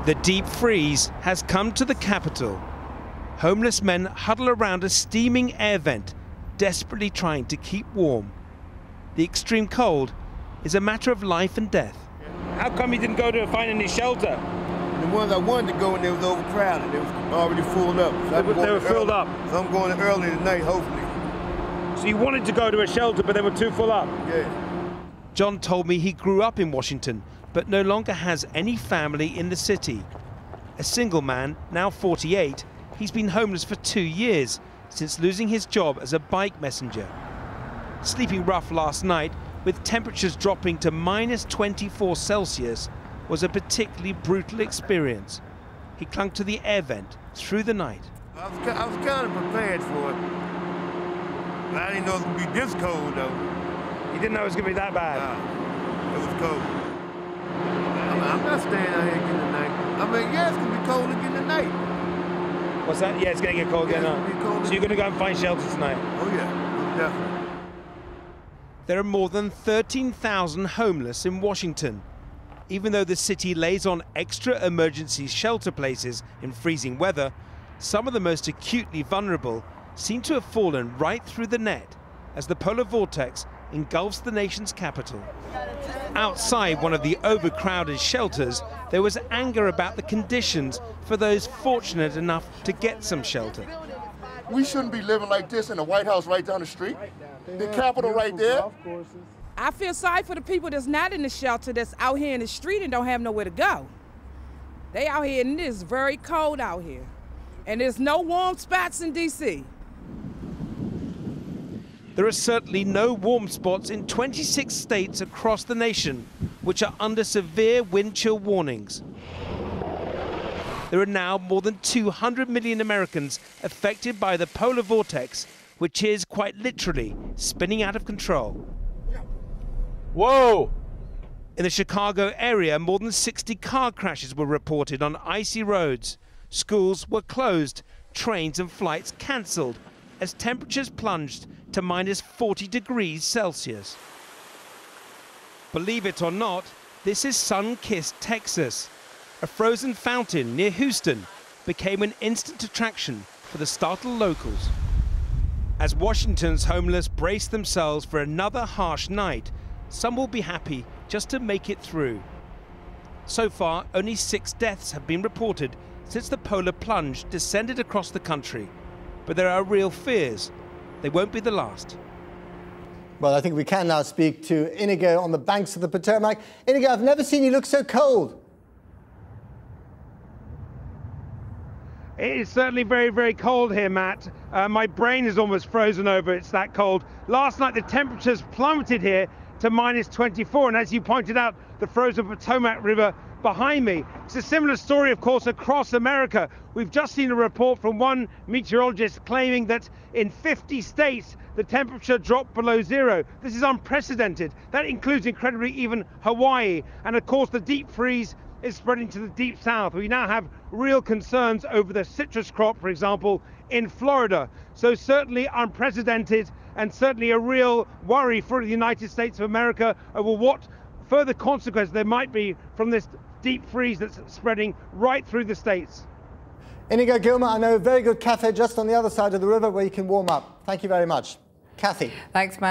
The deep freeze has come to the capital. Homeless men huddle around a steaming air vent, desperately trying to keep warm. The extreme cold is a matter of life and death. How come you didn't go to find any shelter? The ones I wanted to go in, they was overcrowded. They was already filled up. So they were filled up? So I'm going early tonight, hopefully. So you wanted to go to a shelter, but they were too full up? Yeah. John told me he grew up in Washington, but no longer has any family in the city. A single man, now 48, he's been homeless for 2 years, since losing his job as a bike messenger. Sleeping rough last night, with temperatures dropping to -24 Celsius, was a particularly brutal experience. He clung to the air vent through the night. I was kind of prepared for it. But I didn't know it would be this cold, though. You didn't know it was going to be that bad? Nah, it was cold. I'm not staying out here again tonight. I mean, yeah, it's going to be cold again tonight. What's that? Yeah, it's going to get cold again now. So you're going to go and find shelter tonight? Oh, yeah, definitely. There are more than 13,000 homeless in Washington. Even though the city lays on extra emergency shelter places in freezing weather, some of the most acutely vulnerable seem to have fallen right through the net as the Polar Vortex engulfs the nation's capital. Outside one of the overcrowded shelters, there was anger about the conditions for those fortunate enough to get some shelter. We shouldn't be living like this in the White House right down the street, the Capitol right there. I feel sorry for the people that's not in the shelter, that's out here in the street and don't have nowhere to go. They out here and it is very cold out here. And there's no warm spots in D.C. There are certainly no warm spots in 26 states across the nation, which are under severe wind chill warnings. There are now more than 200 million Americans affected by the polar vortex, which is quite literally spinning out of control. Whoa! In the Chicago area, more than 60 car crashes were reported on icy roads. Schools were closed, trains and flights cancelled as temperatures plunged to -40 degrees Celsius. Believe it or not, this is sun-kissed Texas. A frozen fountain near Houston became an instant attraction for the startled locals. As Washington's homeless brace themselves for another harsh night, some will be happy just to make it through. So far, only 6 deaths have been reported since the polar plunge descended across the country. But there are real fears they won't be the last. Well, I think we can now speak to Inigo on the banks of the Potomac. Inigo, I've never seen you look so cold. It is certainly very, very cold here, Matt. My brain is almost frozen over, it's that cold. Last night the temperatures plummeted here to -24, and as you pointed out, the frozen Potomac River behind me. It's a similar story, of course, across America. We've just seen a report from one meteorologist claiming that in 50 states the temperature dropped below zero. This is unprecedented. That includes, incredibly, even Hawaii. And of course the deep freeze is spreading to the deep south. We now have real concerns over the citrus crop, for example, in Florida. So certainly unprecedented, and certainly a real worry for the United States of America over what further consequences there might be from this deep freeze that's spreading right through the states. Inigo Gilmer, I know a very good cafe just on the other side of the river where you can warm up. Thank you very much. Kathy. Thanks, Matt.